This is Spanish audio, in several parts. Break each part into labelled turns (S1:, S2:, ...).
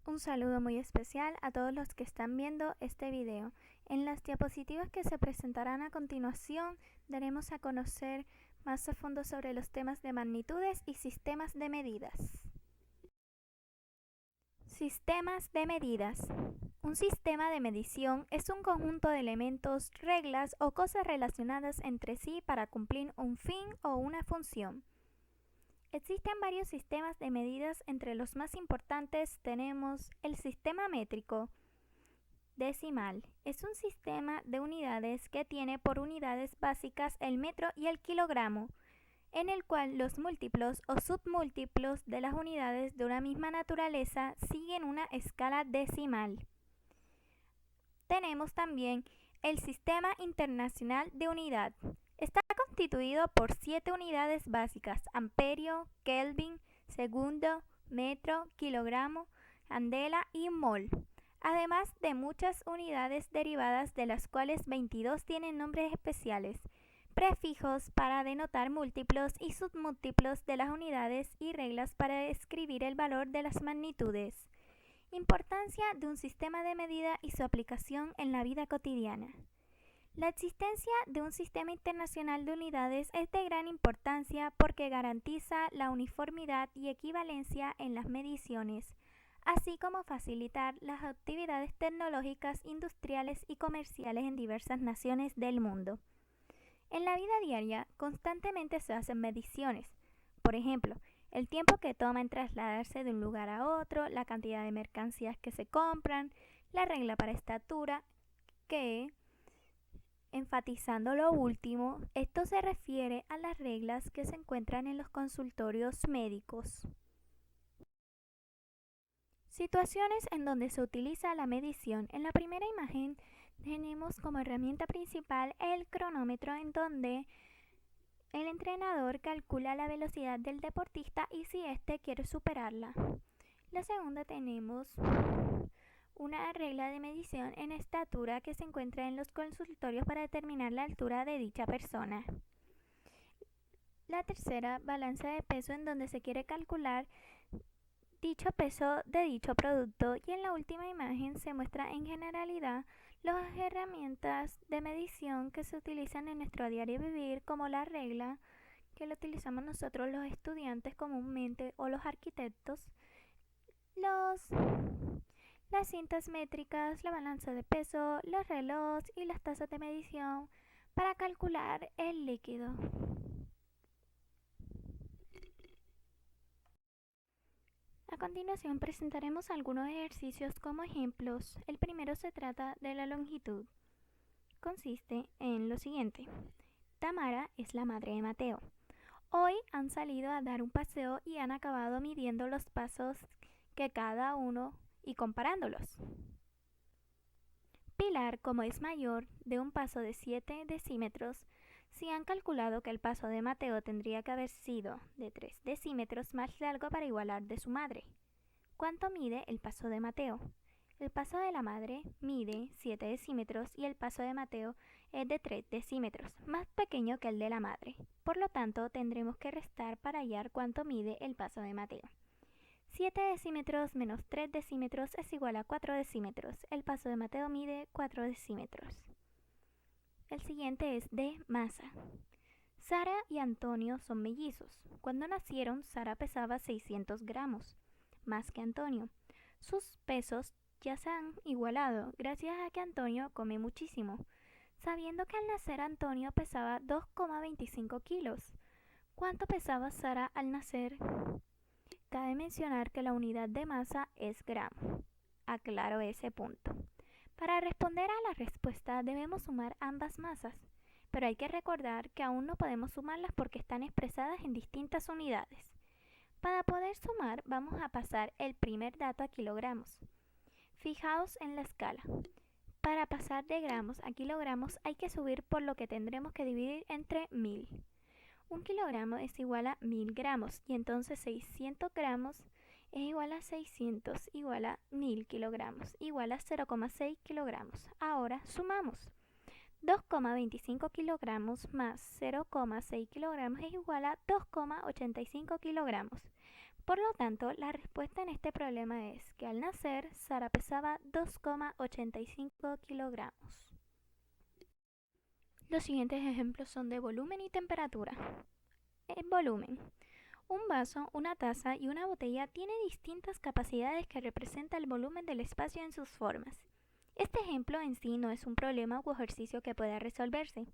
S1: Un saludo muy especial a todos los que están viendo este video. En las diapositivas que se presentarán a continuación, daremos a conocer más a fondo sobre los temas de magnitudes y sistemas de medidas. Sistemas de medidas. Un sistema de medición es un conjunto de elementos, reglas o cosas relacionadas entre sí para cumplir un fin o una función. Existen varios sistemas de medidas, entre los más importantes tenemos el sistema métrico decimal. Es un sistema de unidades que tiene por unidades básicas el metro y el kilogramo, en el cual los múltiplos o submúltiplos de las unidades de una misma naturaleza siguen una escala decimal. Tenemos también el Sistema Internacional de Unidad. Está constituido por 7 unidades básicas: amperio, kelvin, segundo, metro, kilogramo, candela y mol, además de muchas unidades derivadas, de las cuales 22 tienen nombres especiales, prefijos para denotar múltiplos y submúltiplos de las unidades y reglas para describir el valor de las magnitudes. Importancia de un sistema de medida y su aplicación en la vida cotidiana. La existencia de un sistema internacional de unidades es de gran importancia porque garantiza la uniformidad y equivalencia en las mediciones, así como facilitar las actividades tecnológicas, industriales y comerciales en diversas naciones del mundo. En la vida diaria, constantemente se hacen mediciones. Por ejemplo, el tiempo que toma en trasladarse de un lugar a otro, la cantidad de mercancías que se compran, la regla para estatura, que, enfatizando lo último, esto se refiere a las reglas que se encuentran en los consultorios médicos. Situaciones en donde se utiliza la medición. En la primera imagen tenemos como herramienta principal el cronómetro, en donde el entrenador calcula la velocidad del deportista y si éste quiere superarla. La segunda tenemos una regla de medición en estatura que se encuentra en los consultorios para determinar la altura de dicha persona. La tercera, balanza de peso, en donde se quiere calcular dicho peso de dicho producto. Y en la última imagen se muestra en generalidad las herramientas de medición que se utilizan en nuestro diario vivir, como la regla que lo utilizamos nosotros los estudiantes comúnmente o los arquitectos, las cintas métricas, la balanza de peso, los relojes y las tazas de medición para calcular el líquido. A continuación presentaremos algunos ejercicios como ejemplos. El primero se trata de la longitud. Consiste en lo siguiente. Tamara es la madre de Mateo. Hoy han salido a dar un paseo y han acabado midiendo los pasos que cada uno y comparándolos. Pilar, como es mayor de un paso de 7 decímetros, si han calculado que el paso de Mateo tendría que haber sido de 3 decímetros más largo para igualar de su madre. ¿Cuánto mide el paso de Mateo? El paso de la madre mide 7 decímetros y el paso de Mateo es de 3 decímetros, más pequeño que el de la madre. Por lo tanto, tendremos que restar para hallar cuánto mide el paso de Mateo. 7 decímetros menos 3 decímetros es igual a 4 decímetros. El paso de Mateo mide 4 decímetros. El siguiente es de masa. Sara y Antonio son mellizos. Cuando nacieron, Sara pesaba 600 gramos, más que Antonio. Sus pesos ya se han igualado gracias a que Antonio come muchísimo. Sabiendo que al nacer Antonio pesaba 2,25 kilos, ¿cuánto pesaba Sara al nacer? Cabe mencionar que la unidad de masa es gramo. Aclaro ese punto. Para responder a la respuesta debemos sumar ambas masas, pero hay que recordar que aún no podemos sumarlas porque están expresadas en distintas unidades. Para poder sumar vamos a pasar el primer dato a kilogramos. Fijaos en la escala. Para pasar de gramos a kilogramos hay que subir, por lo que tendremos que dividir entre 1000. Un kilogramo es igual a 1000 gramos y entonces 600 gramos es igual a 600 igual a 1000 kilogramos igual a 0,6 kilogramos. Ahora sumamos. 2,25 kilogramos más 0,6 kilogramos es igual a 2,85 kilogramos. Por lo tanto, la respuesta en este problema es que al nacer, Sara pesaba 2,85 kilogramos. Los siguientes ejemplos son de volumen y temperatura. En volumen, un vaso, una taza y una botella tienen distintas capacidades que representan el volumen del espacio en sus formas. Este ejemplo en sí no es un problema o ejercicio que pueda resolverse,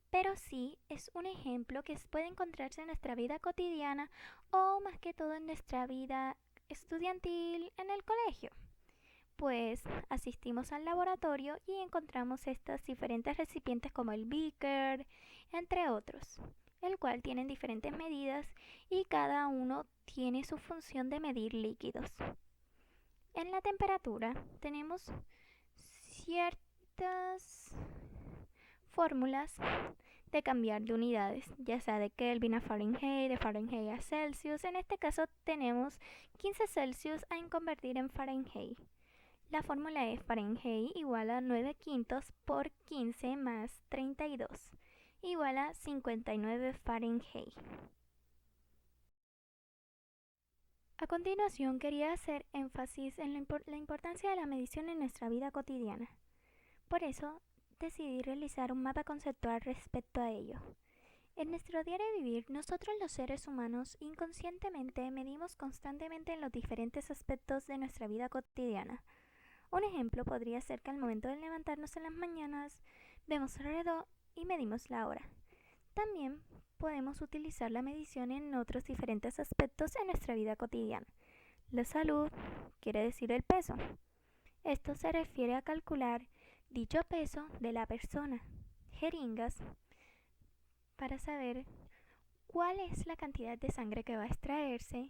S1: pero sí es un ejemplo que puede encontrarse en nuestra vida cotidiana o más que todo en nuestra vida estudiantil en el colegio. Pues asistimos al laboratorio y encontramos estos diferentes recipientes como el beaker, entre otros, el cual tienen diferentes medidas y cada uno tiene su función de medir líquidos. En la temperatura tenemos ciertas fórmulas de cambiar de unidades, ya sea de Kelvin a Fahrenheit, de Fahrenheit a Celsius. En este caso tenemos 15 Celsius a convertir en Fahrenheit. La fórmula es Fahrenheit igual a 9 quintos por 15 más 32, igual a 59 Fahrenheit. A continuación quería hacer énfasis en la importancia de la medición en nuestra vida cotidiana. Por eso decidí realizar un mapa conceptual respecto a ello. En nuestro diario vivir, nosotros los seres humanos inconscientemente medimos constantemente en los diferentes aspectos de nuestra vida cotidiana. Un ejemplo podría ser que al momento de levantarnos en las mañanas, vemos el reloj y medimos la hora. También podemos utilizar la medición en otros diferentes aspectos en nuestra vida cotidiana. La salud quiere decir el peso. Esto se refiere a calcular dicho peso de la persona. Jeringas para saber cuál es la cantidad de sangre que va a extraerse.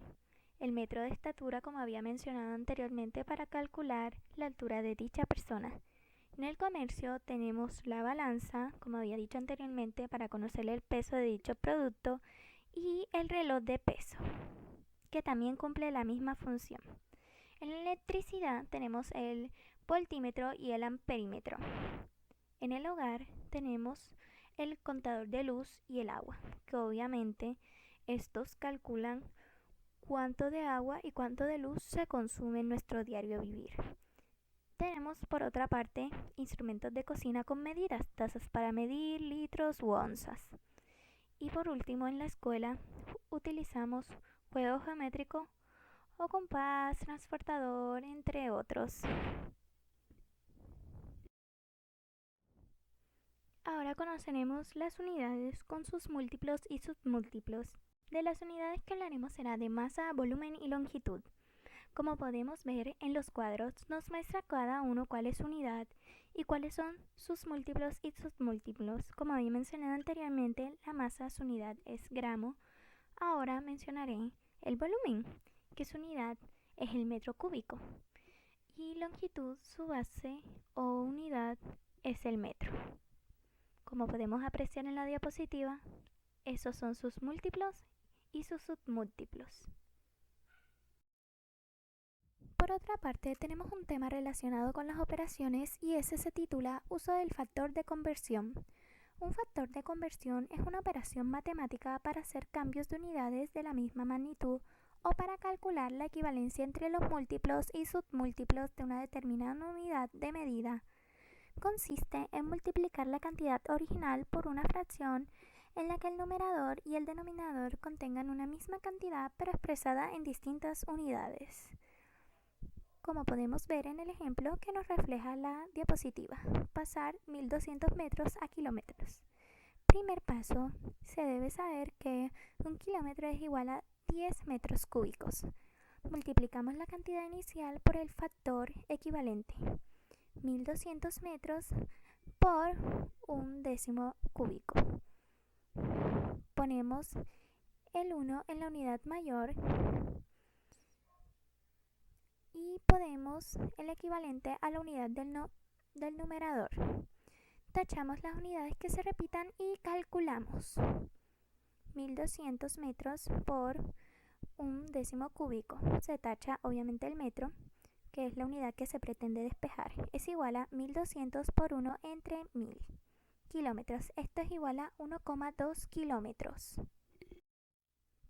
S1: El metro de estatura, como había mencionado anteriormente, para calcular la altura de dicha persona. En el comercio tenemos la balanza, como había dicho anteriormente, para conocer el peso de dicho producto, y el reloj de peso, que también cumple la misma función. En la electricidad tenemos el voltímetro y el amperímetro. En el hogar tenemos el contador de luz y el agua, que obviamente estos calculan cuánto de agua y cuánto de luz se consume en nuestro diario vivir. Tenemos por otra parte instrumentos de cocina con medidas, tazas para medir, litros u onzas. Y por último en la escuela utilizamos juego geométrico o compás, transportador, entre otros. Ahora conoceremos las unidades con sus múltiplos y submúltiplos. De las unidades que hablaremos será de masa, volumen y longitud. Como podemos ver en los cuadros, nos muestra cada uno cuál es su unidad y cuáles son sus múltiplos y submúltiplos. Como había mencionado anteriormente, la masa, su unidad es gramo. Ahora mencionaré el volumen, que su unidad es el metro cúbico. Y longitud, su base o unidad es el metro. Como podemos apreciar en la diapositiva, esos son sus múltiplos y sus submúltiplos. Por otra parte, tenemos un tema relacionado con las operaciones y ese se titula Uso del factor de conversión. Un factor de conversión es una operación matemática para hacer cambios de unidades de la misma magnitud o para calcular la equivalencia entre los múltiplos y submúltiplos de una determinada unidad de medida. Consiste en multiplicar la cantidad original por una fracción en la que el numerador y el denominador contengan una misma cantidad pero expresada en distintas unidades. Como podemos ver en el ejemplo que nos refleja la diapositiva, pasar 1200 metros a kilómetros. Primer paso, se debe saber que un kilómetro es igual a 10 metros cúbicos. Multiplicamos la cantidad inicial por el factor equivalente, 1200 metros por un décimo cúbico. Ponemos el 1 en la unidad mayor y ponemos el equivalente a la unidad del numerador. Tachamos las unidades que se repitan y calculamos 1200 metros por un décimo cúbico. Se tacha obviamente el metro, que es la unidad que se pretende despejar. Es igual a 1200 por 1 entre 1000 kilómetros. Esto es igual a 1,2 kilómetros.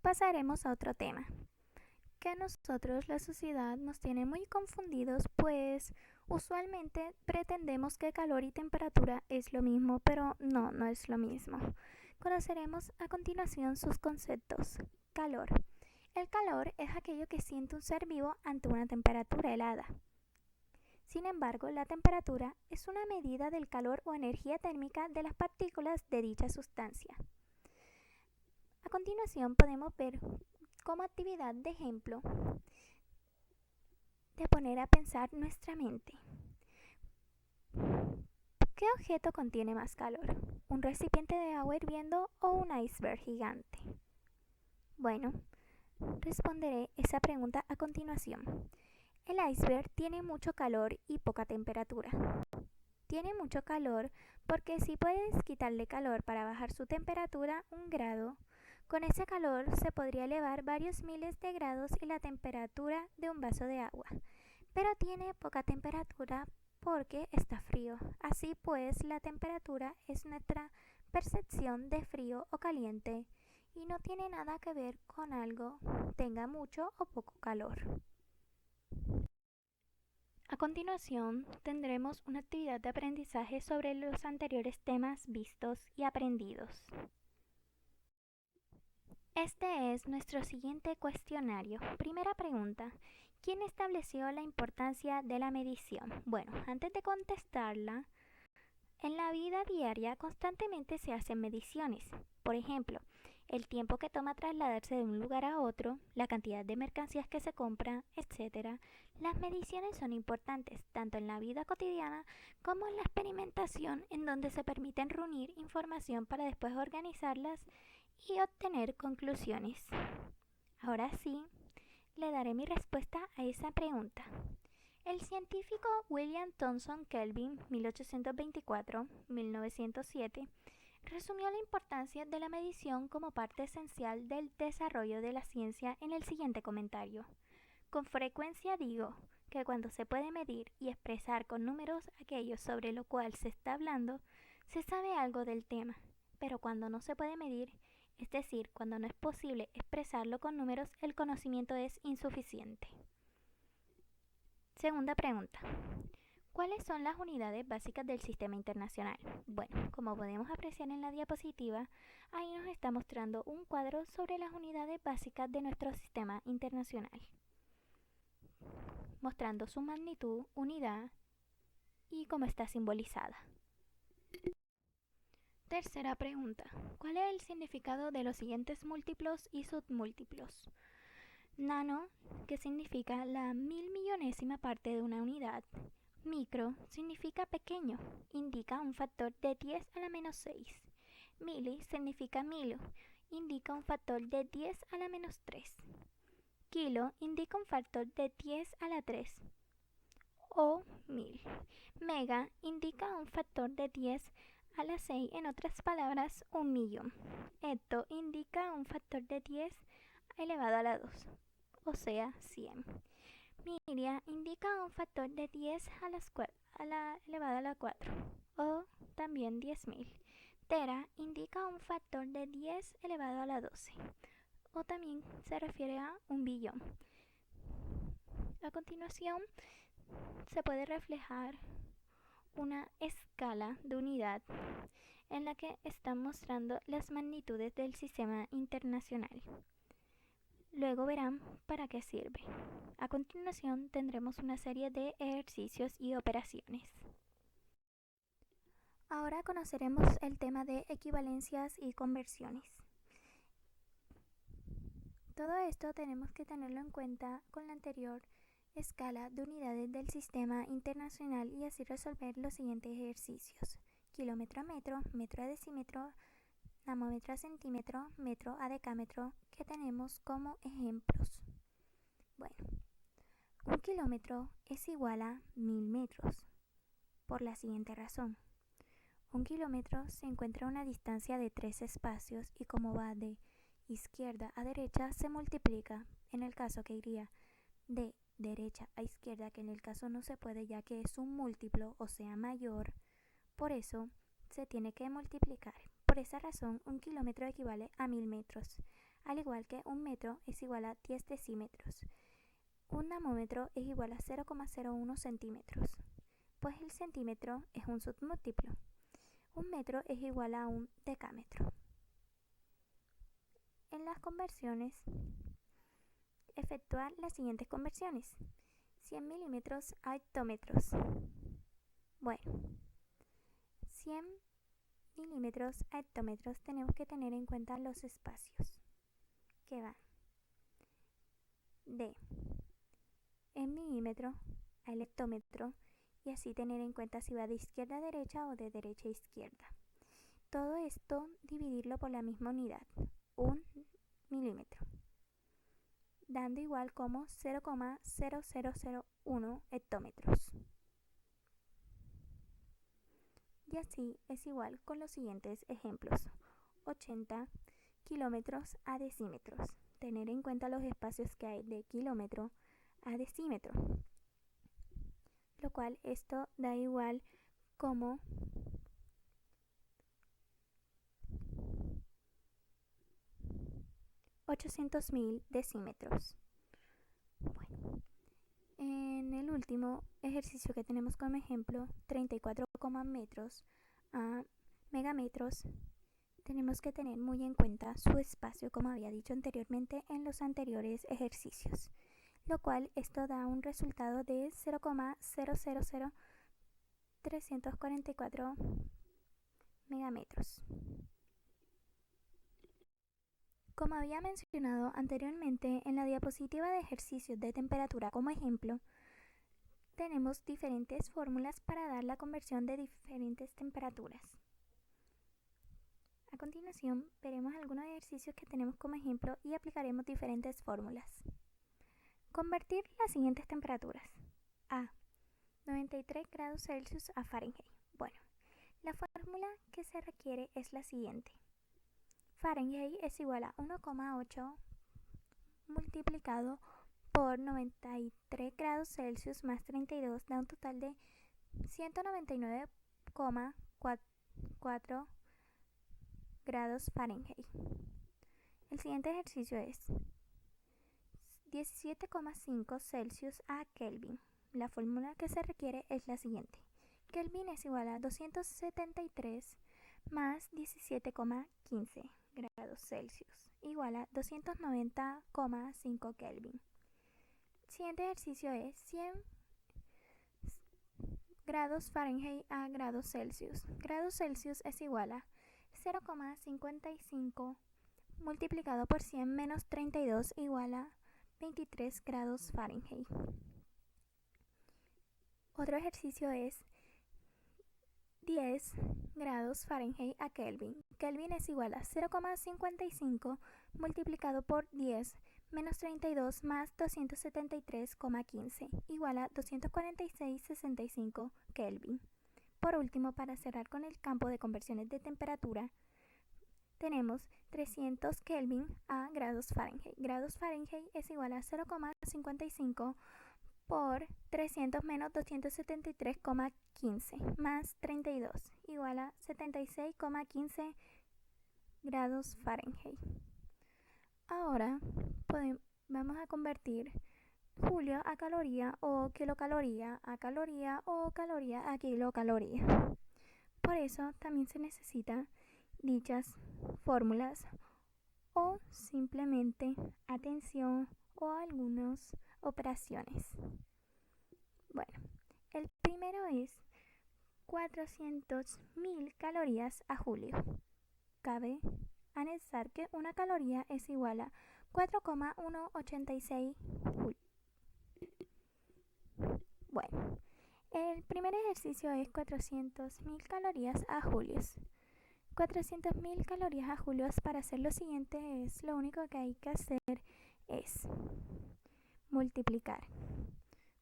S1: Pasaremos a otro tema. que a nosotros la sociedad nos tiene muy confundidos, pues usualmente pretendemos que calor y temperatura es lo mismo, pero no, no es lo mismo. Conoceremos a continuación sus conceptos. Calor. El calor es aquello que siente un ser vivo ante una temperatura helada. Sin embargo, la temperatura es una medida del calor o energía térmica de las partículas de dicha sustancia. A continuación podemos ver como actividad de ejemplo de poner a pensar nuestra mente. ¿Qué objeto contiene más calor? ¿Un recipiente de agua hirviendo o un iceberg gigante? Bueno, responderé esa pregunta a continuación. El iceberg tiene mucho calor y poca temperatura. Tiene mucho calor porque si puedes quitarle calor para bajar su temperatura 1 grado, con ese calor se podría elevar varios miles de grados y la temperatura de un vaso de agua. Pero tiene poca temperatura porque está frío. Así pues, la temperatura es nuestra percepción de frío o caliente y no tiene nada que ver con algo tenga mucho o poco calor. A continuación, tendremos una actividad de aprendizaje sobre los anteriores temas vistos y aprendidos. Este es nuestro siguiente cuestionario. Primera pregunta. ¿Quién estableció la importancia de la medición? Bueno, antes de contestarla, en la vida diaria constantemente se hacen mediciones. Por ejemplo, el tiempo que toma trasladarse de un lugar a otro, la cantidad de mercancías que se compra, etc. Las mediciones son importantes tanto en la vida cotidiana como en la experimentación, en donde se permiten reunir información para después organizarlas y obtener conclusiones. Ahora sí, le daré mi respuesta a esa pregunta. El científico William Thomson Kelvin, 1824-1907, resumió la importancia de la medición como parte esencial del desarrollo de la ciencia en el siguiente comentario. Con frecuencia digo que cuando se puede medir y expresar con números aquello sobre lo cual se está hablando, se sabe algo del tema, pero cuando no se puede medir, es decir, cuando no es posible expresarlo con números, el conocimiento es insuficiente. Segunda pregunta. ¿Cuáles son las unidades básicas del sistema internacional? Bueno, como podemos apreciar en la diapositiva, ahí nos está mostrando un cuadro sobre las unidades básicas de nuestro sistema internacional, mostrando su magnitud, unidad y cómo está simbolizada. Tercera pregunta. ¿Cuál es el significado de los siguientes múltiplos y submúltiplos? Nano, que significa la 1.000.000.000ª parte de una unidad. Micro significa pequeño, indica un factor de 10 a la menos 6. Mili significa milo, indica un factor de 10 a la menos 3. Kilo indica un factor de 10 a la 3 o 1000. Mega indica un factor de 10 a la 6, en otras palabras, 1.000.000. Hecto indica un factor de 10 elevado a la 2, o sea, 100. Miria indica un factor de 10 elevado a la 4, o también 10.000. Tera indica un factor de 10 elevado a la 12, o también se refiere a 1.000.000.000. A continuación, se puede reflejar una escala de unidad en la que están mostrando las magnitudes del sistema internacional. Luego verán para qué sirve. A continuación tendremos una serie de ejercicios y operaciones. Ahora conoceremos el tema de equivalencias y conversiones. Todo esto tenemos que tenerlo en cuenta con la anterior escala de unidades del sistema internacional y así resolver los siguientes ejercicios. Kilómetro a metro, metro a decímetro, namómetro a centímetro, metro a decámetro, que tenemos como ejemplos. Bueno, un kilómetro es igual a 1.000 metros, por la siguiente razón. Un kilómetro se encuentra a una distancia de 3 espacios y como va de izquierda a derecha se multiplica, en el caso que iría de derecha a izquierda, que en el caso no se puede ya que es un múltiplo, o sea mayor, por eso se tiene que multiplicar. Por esa razón, un kilómetro equivale a 1.000 metros. al igual que un metro es igual a 10 decímetros. Un namómetro es igual a 0,01 centímetros, pues el centímetro es un submúltiplo. Un metro es igual a un decámetro. En las conversiones, efectuar las siguientes conversiones: 100 milímetros a hectómetros. Bueno, 100 milímetros a hectómetros tenemos que tener en cuenta los espacios que van de el milímetro al hectómetro y así tener en cuenta si va de izquierda a derecha o de derecha a izquierda. Todo esto dividirlo por la misma unidad, un milímetro, dando igual como 0,0001 hectómetros. Y así es igual con los siguientes ejemplos: 80 kilómetros a decímetros. Tener en cuenta los espacios que hay de kilómetro a decímetro, lo cual esto da igual como 800.000 decímetros. Bueno, en el último ejercicio que tenemos como ejemplo, 34, metros a megametros, tenemos que tener muy en cuenta su espacio, como había dicho anteriormente en los anteriores ejercicios, lo cual esto da un resultado de 0,000344 megametros. Como había mencionado anteriormente en la diapositiva de ejercicios de temperatura como ejemplo, tenemos diferentes fórmulas para dar la conversión de diferentes temperaturas. A continuación, veremos algunos ejercicios que tenemos como ejemplo y aplicaremos diferentes fórmulas. Convertir las siguientes temperaturas: a 93 grados Celsius a Fahrenheit. Bueno, la fórmula que se requiere es la siguiente. Fahrenheit es igual a 1,8 multiplicado por 93 grados Celsius más 32 da un total de 199,4 grados Fahrenheit. El siguiente ejercicio es 17,5 Celsius a Kelvin. La fórmula que se requiere es la siguiente. Kelvin es igual a 273 más 17,15 grados Celsius igual a 290,5 Kelvin. El siguiente ejercicio es 100 grados Fahrenheit a grados Celsius. Grados Celsius es igual a 0,55 multiplicado por 100 menos 32 igual a 23 grados Fahrenheit. Otro ejercicio es 10 grados Fahrenheit a Kelvin. Kelvin es igual a 0,55 multiplicado por 10 menos 32 más 273,15 igual a 246,65 Kelvin. Por último, para cerrar con el campo de conversiones de temperatura, tenemos 300 Kelvin a grados Fahrenheit. Grados Fahrenheit es igual a 0,55 por 300 menos 273,15 más 32 igual a 76,15 grados Fahrenheit. Ahora vamos a convertir julio a caloría o kilocaloría a caloría o caloría a kilocaloría. Por eso también se necesitan dichas fórmulas o simplemente atención o algunas operaciones. Bueno, el primero es 400.000 calorías a julio. Cabe anexar que una caloría es igual a 4,186 Joule. Bueno, el primer ejercicio es 400.000 calorías a julios. 400.000 calorías a julios, para hacer lo siguiente es lo único que hay que hacer es multiplicar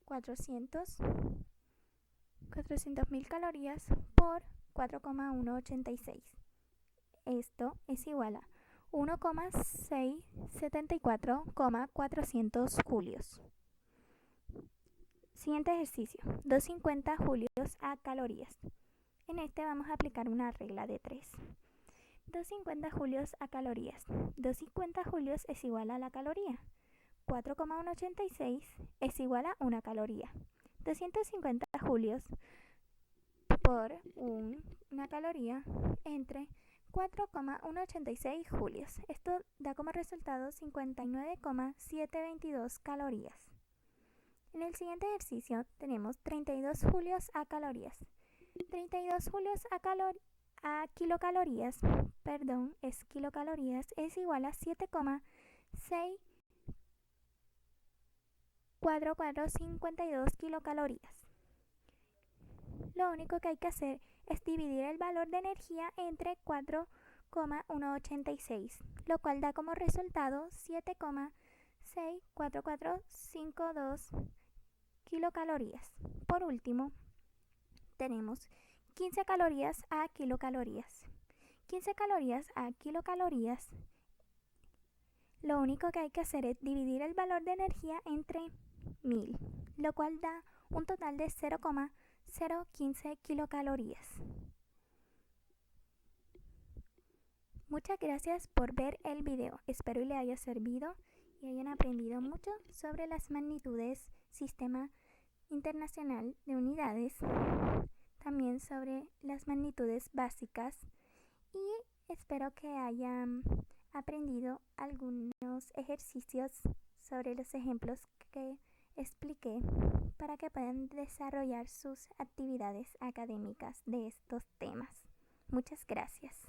S1: 400.000 calorías por 4,186. Esto es igual a 1,674,400 julios. Siguiente ejercicio, 250 julios a calorías. En este vamos a aplicar una regla de 3. 250 julios a calorías. 250 julios es igual a la caloría. 4,186 es igual a una caloría. 250 julios por una caloría entre 4,186 julios. Esto da como resultado 59,722 calorías. En el siguiente ejercicio tenemos 32 julios a calorías. 32 julios a kilocalorías, es igual a 7,64452 kilocalorías. Lo único que hay que hacer es dividir el valor de energía entre 4,186, lo cual da como resultado 7,64452 kilocalorías. Por último, tenemos 15 calorías a kilocalorías. 15 calorías a kilocalorías, lo único que hay que hacer es dividir el valor de energía entre 1000, lo cual da un total de 0,015 kilocalorías. Muchas gracias por ver el video. Espero le haya servido y hayan aprendido mucho sobre las magnitudes, sistema internacional de unidades, también sobre las magnitudes básicas, y espero que hayan aprendido algunos ejercicios sobre los ejemplos que expliqué para que puedan desarrollar sus actividades académicas de estos temas. Muchas gracias.